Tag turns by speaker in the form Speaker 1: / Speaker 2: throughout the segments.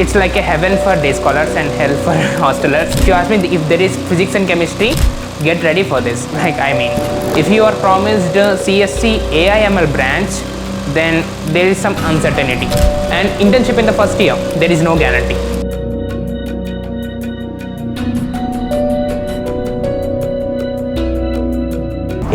Speaker 1: it's like a heaven for day scholars and hell for hostelers. If you ask me, if there is physics and chemistry, get ready for this. Like, I mean, if you are promised CSC AIML branch, then there is some uncertainty, and internship in the first year, there is no guarantee.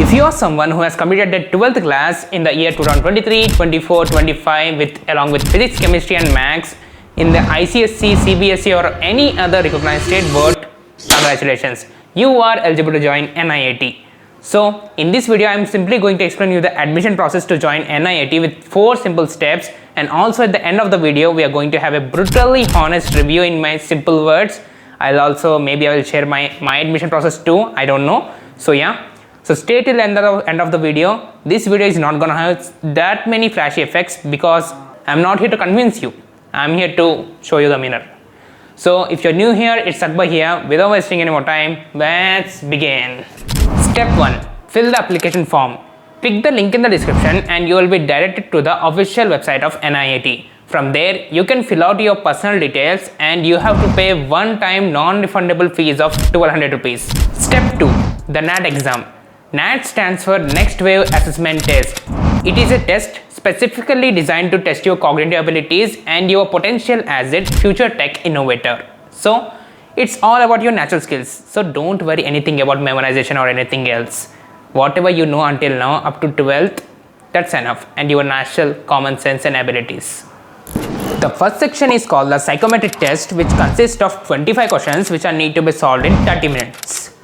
Speaker 1: If you are someone who has completed the 12th class in the year 2023, 24, 25 along with physics, chemistry and maths in the ICSC, CBSE or any other recognized state board, congratulations, you are eligible to join NIAT. So in this video I am simply going to explain you the admission process to join NIAT with 4 simple steps, and also at the end of the video we are going to have a brutally honest review in my simple words. I will share my admission process too, I don't know. So yeah. So stay till the end of the video. This video is not gonna have that many flashy effects because I'm not here to convince you. I'm here to show you the mirror. So if you're new here, it's Akbar here. Without wasting any more time, let's begin. Step 1. Fill the application form. Click the link in the description and you will be directed to the official website of NIAT. From there, you can fill out your personal details and you have to pay one-time non-refundable fees of 1200 rupees. Step 2. The NAT exam. NAT stands for Next Wave Assessment Test. It is a test specifically designed to test your cognitive abilities and your potential as a future tech innovator. So, it's all about your natural skills. So, don't worry anything about memorization or anything else. Whatever you know until now up to 12th, that's enough, and your natural common sense and abilities. The first section is called the psychometric test, which consists of 25 questions which need to be solved in 30 minutes.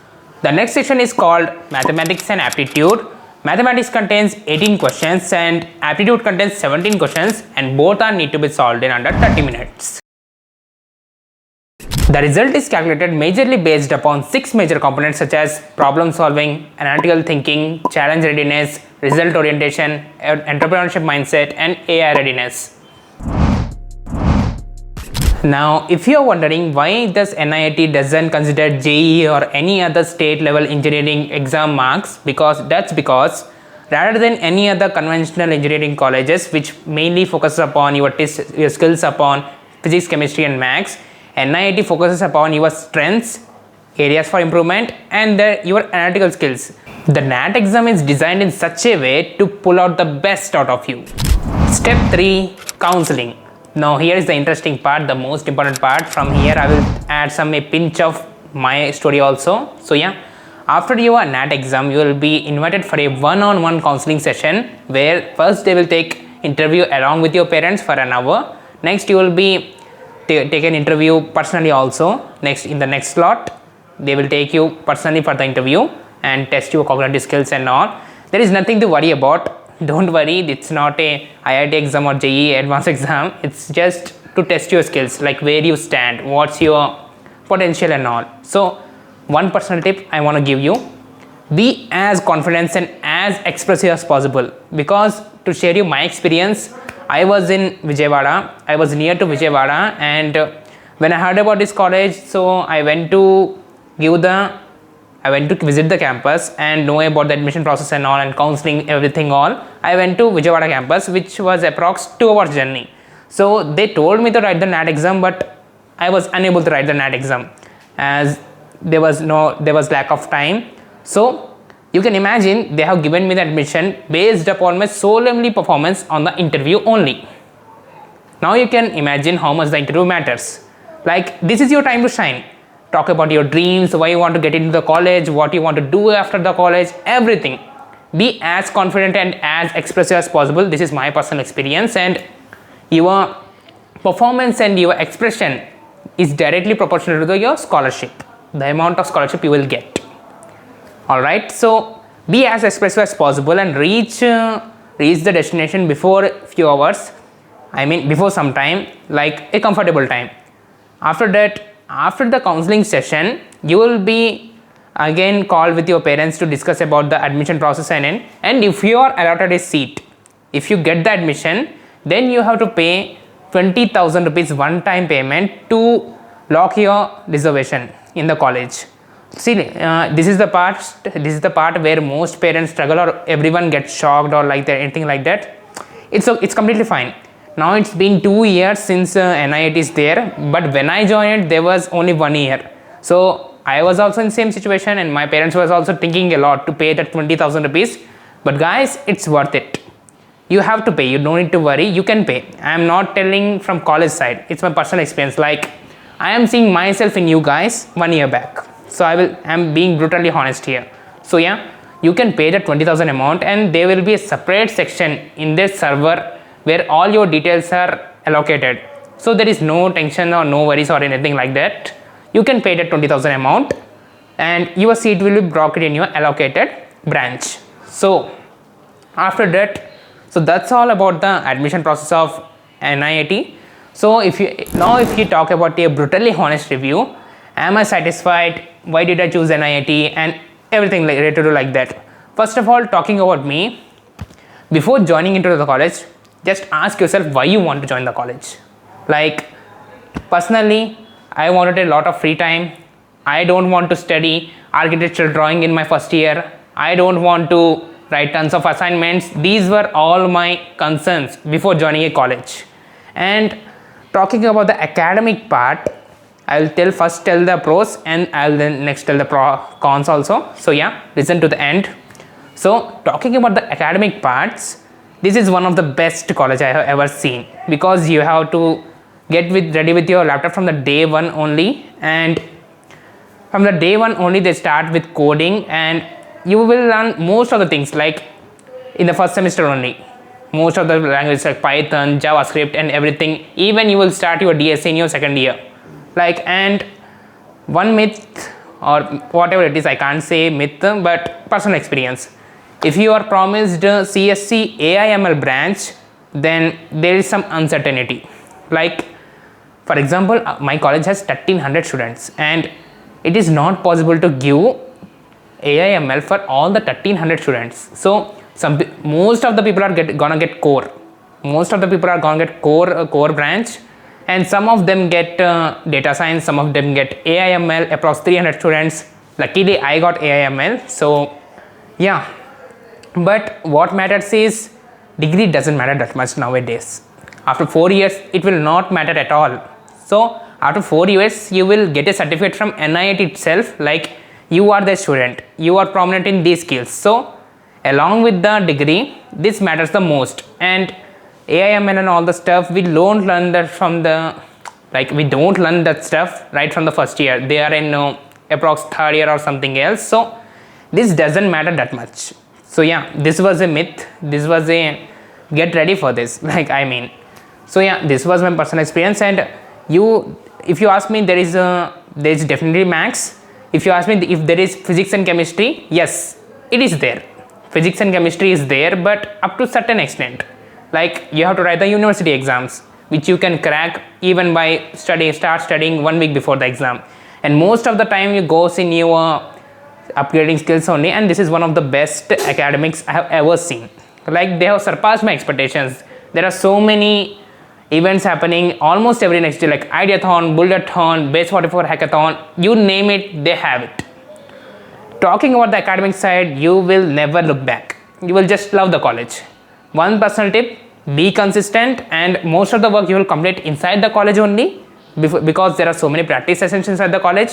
Speaker 1: The next section is called Mathematics and Aptitude. Mathematics contains 18 questions and Aptitude contains 17 questions, and both need to be solved in under 30 minutes. The result is calculated majorly based upon 6 major components such as problem solving, analytical thinking, challenge readiness, result orientation, entrepreneurship mindset and AI readiness. Now, if you are wondering why does NIAT doesn't consider JEE or any other state level engineering exam marks, because rather than any other conventional engineering colleges which mainly focuses upon your skills upon physics, chemistry and maths, NIAT focuses upon your strengths, areas for improvement and your analytical skills. The NAT exam is designed in such a way to pull out the best out of you. Step 3. Counselling. Now here is the interesting part, the most important part. From here I will add a pinch of my story also. So yeah, after your NAT exam you will be invited for a one-on-one counseling session where first they will take interview along with your parents for an hour. Next you will be take an interview personally also. Next, in the next slot they will take you personally for the interview and test your cognitive skills and all. There is nothing to worry about. Don't worry, it's not a IIT exam or JEE advanced exam. It's just to test your skills, like where you stand, what's your potential and all. So one personal tip I want to give you: be as confident and as expressive as possible, because to share you my experience, I was in Vijayawada, I was near to Vijayawada, and when I heard about this college, so I went to visit the campus and know about the admission process and all, and counseling, everything all. I went to Vijayawada campus, which was approx 2 hours journey. So they told me to write the NAT exam, but I was unable to write the NAT exam as there was lack of time. So you can imagine they have given me the admission based upon my solemnly performance on the interview only. Now you can imagine how much the interview matters. Like, this is your time to shine. Talk about your dreams, why you want to get into the college, what you want to do after the college, everything. Be as confident and as expressive as possible. This is my personal experience, and your performance and your expression is directly proportional to your scholarship, the amount of scholarship you will get. Alright, so be as expressive as possible and reach the destination before a few hours. I mean before some time, like a comfortable time. After that, after the counseling session, you will be again called with your parents to discuss about the admission process and if you are allotted a seat, if you get the admission, then you have to pay 20,000 rupees one-time payment to lock your reservation in the college. See, this is the part where most parents struggle or everyone gets shocked or like that, anything like that. It's completely fine. Now it's been 2 years since NIAT is there, but when I joined there was only 1 year. So I was also in same situation, and my parents was also thinking a lot to pay that 20,000 rupees. But guys, it's worth it. You have to pay, you don't need to worry, you can pay. I am not telling from college side, it's my personal experience. Like, I am seeing myself in you guys 1 year back. So I'm being brutally honest here. So yeah, you can pay the 20,000 amount, and there will be a separate section in this server where all your details are allocated. So there is no tension or no worries or anything like that. You can pay the 20,000 amount, and your seat will be blocked in your allocated branch. So after that, so that's all about the admission process of NIAT. So if you talk about a brutally honest review, am I satisfied? Why did I choose NIAT? And everything related to like that. First of all, talking about me, before joining into the college, just ask yourself why you want to join the college. Like, personally, I wanted a lot of free time. I don't want to study architectural drawing in my first year. I don't want to write tons of assignments. These were all my concerns before joining a college. And talking about the academic part, I'll first tell the pros, and I'll then next tell the cons also. So yeah, listen to the end. So talking about the academic parts, this is one of the best college I have ever seen, because you have to get ready with your laptop from the day one only, and from the day one only they start with coding, and you will learn most of the things like in the first semester only. Most of the languages like Python, JavaScript and everything. Even you will start your DSA in your second year. Like, and one myth or whatever it is, I can't say myth, but personal experience. If you are promised CSC AIML branch, then there is some uncertainty. Like, for example, my college has 1300 students, and it is not possible to give AIML for all the 1300 students. So most of the people are gonna get core. Most of the people are gonna get core branch, and some of them get data science, some of them get AIML across 300 students. Luckily I got AIML. So yeah, but what matters is degree doesn't matter that much nowadays. After 4 years it will not matter at all. So after 4 years you will get a certificate from NIAT itself, like you are the student, you are prominent in these skills. So along with the degree, this matters the most. And AIML and all the stuff, we don't learn that from the, like, we don't learn that stuff right from the first year. They are in approx third year or something else. So this doesn't matter that much. So yeah, this was a myth. This was a get ready for this. Like, I mean, so yeah, this was my personal experience. And if you ask me, there is definitely maths. If you ask me if there is physics and chemistry, yes, it is there. Physics and chemistry is there, but up to certain extent. Like, you have to write the university exams, which you can crack even by start studying 1 week before the exam. And most of the time you goes in your upgrading skills only, and this is one of the best academics I have ever seen. Like, they have surpassed my expectations. There are so many events happening almost every next day, like Ideathon, Bulletathon, Base 44 Hackathon, you name it, they have it. Talking about the academic side, you will never look back. You will just love the college. One personal tip, be consistent, and most of the work you will complete inside the college only, because there are so many practice sessions inside the college.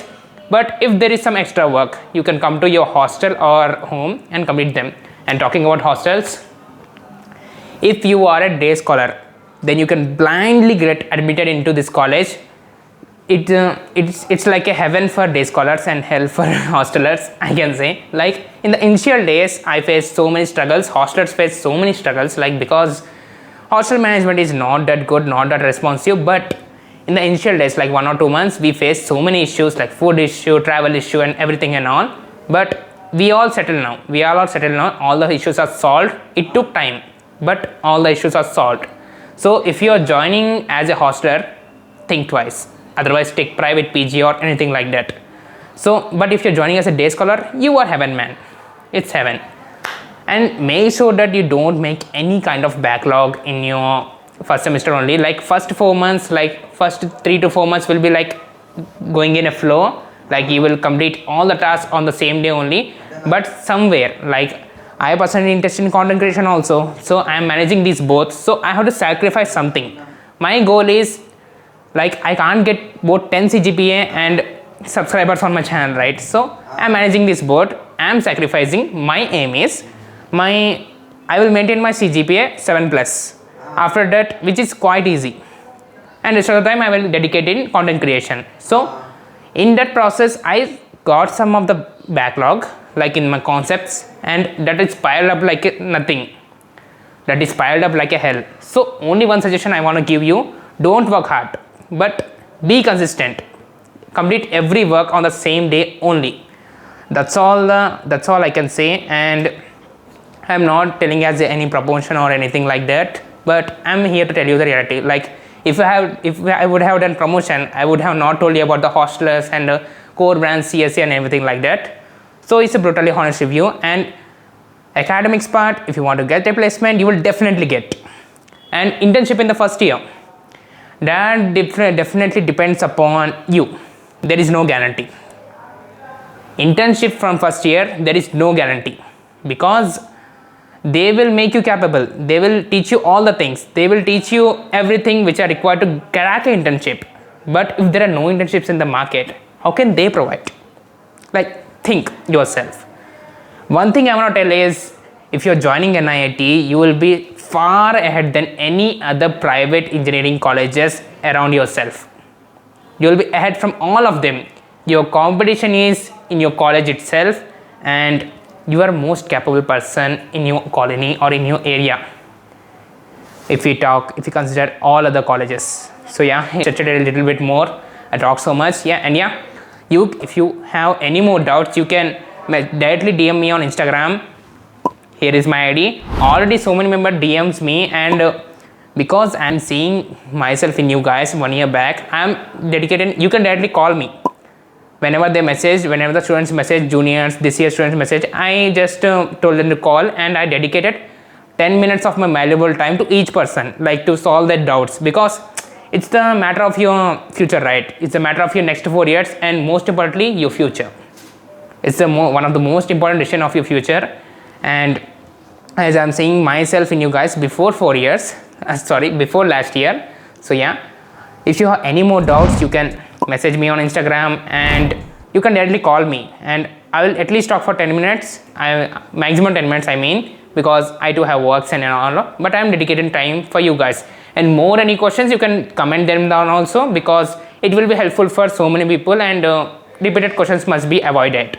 Speaker 1: But if there is some extra work, you can come to your hostel or home and complete them. And talking about hostels, if you are a day scholar, then you can blindly get admitted into this college. It's like a heaven for day scholars and hell for hostelers, I can say. Like, in the initial days I faced so many struggles, hostelers face so many struggles, like, because hostel management is not that good, not that responsive. But in the initial days, like 1 or 2 months, we faced so many issues, like food issue, travel issue and everything and all. But we all settled now. All the issues are solved. It took time, but all the issues are solved. So if you are joining as a hostler, think twice. Otherwise, take private PG or anything like that. So, but if you're joining as a day scholar, you are heaven, man. It's heaven. And make sure that you don't make any kind of backlog in your first semester only. Like, first 4 months, like first 3 to 4 months will be like going in a flow. Like, you will complete all the tasks on the same day only. But somewhere, like I personally interested in content creation also, so I am managing these both. So I have to sacrifice something. My goal is like I can't get both 10 CGPA and subscribers on my channel, right? So I'm managing this both. I'm sacrificing. My aim is I will maintain my CGPA 7 plus. After that, which is quite easy, and rest of the time I will dedicate in content creation. So in that process, I got some of the backlog like in my concepts, and that is piled up like nothing. That is piled up like a hell. So only one suggestion I want to give you: don't work hard, but be consistent. Complete every work on the same day only. That's all I can say, and I'm not telling as any promotion or anything like that, but I'm here to tell you the reality. Like if I would have done promotion, I would have not told you about the hostelers and core brands, CSA and everything like that. So it's a brutally honest review. And academics part, if you want to get a placement, you will definitely get. And internship in the first year, that definitely depends upon you. There is no guarantee. Internship from first year, there is no guarantee, because they will make you capable. They will teach you all the things. They will teach you everything which are required to crack an internship. But if there are no internships in the market, how can they provide? Like, think yourself. One thing I want to tell is, if you're joining NIAT, you will be far ahead than any other private engineering colleges around yourself. You will be ahead from all of them. Your competition is in your college itself, and you are most capable person in your colony or in your area. If you consider all other colleges. So yeah, I stretched it a little bit more. I talked so much. Yeah, and yeah, if you have any more doubts, you can directly DM me on Instagram. Here is my ID. Already so many members DMs me, and because I'm seeing myself in you guys 1 year back, I'm dedicated. You can directly call me. Whenever the students message, juniors, this year students message, I just told them to call, and I dedicated 10 minutes of my valuable time to each person, like to solve their doubts, because it's the matter of your future, right? It's a matter of your next 4 years, and most importantly, your future. It's one of the most important decision of your future. And as I'm seeing myself in you guys before 4 years, before last year. So yeah, if you have any more doubts, you can message me on Instagram, and you can directly call me, and I will at least talk for 10 minutes. Maximum 10 minutes I mean, because I do have works and all, but I'm dedicating time for you guys. And more any questions, you can comment them down also, because it will be helpful for so many people, and repeated questions must be avoided.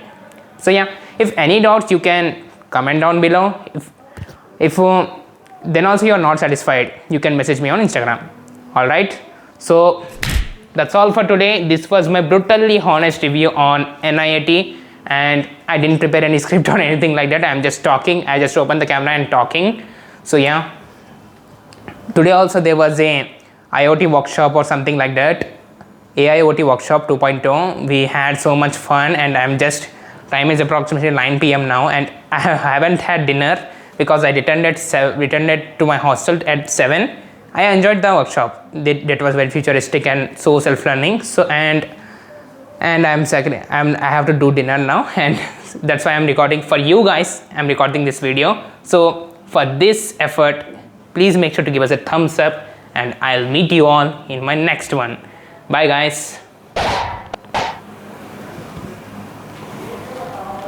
Speaker 1: So yeah, if any doubts, you can comment down below. If then also you are not satisfied, you can message me on Instagram. All right, so that's all for today. This was my brutally honest review on NIAT, and I didn't prepare any script or anything like that. I'm just talking. I just opened the camera and talking. So yeah, today also there was a IoT workshop or something like that, AIoT workshop 2.0. We had so much fun, and time is approximately 9 PM now, and I haven't had dinner because I returned to my hostel at 7. I enjoyed the workshop. That was very futuristic and so self-learning. So and I have to do dinner now, and that's why I'm recording for you guys. I'm recording this video. So for this effort, please make sure to give us a thumbs up, and I'll meet you all in my next one. Bye guys.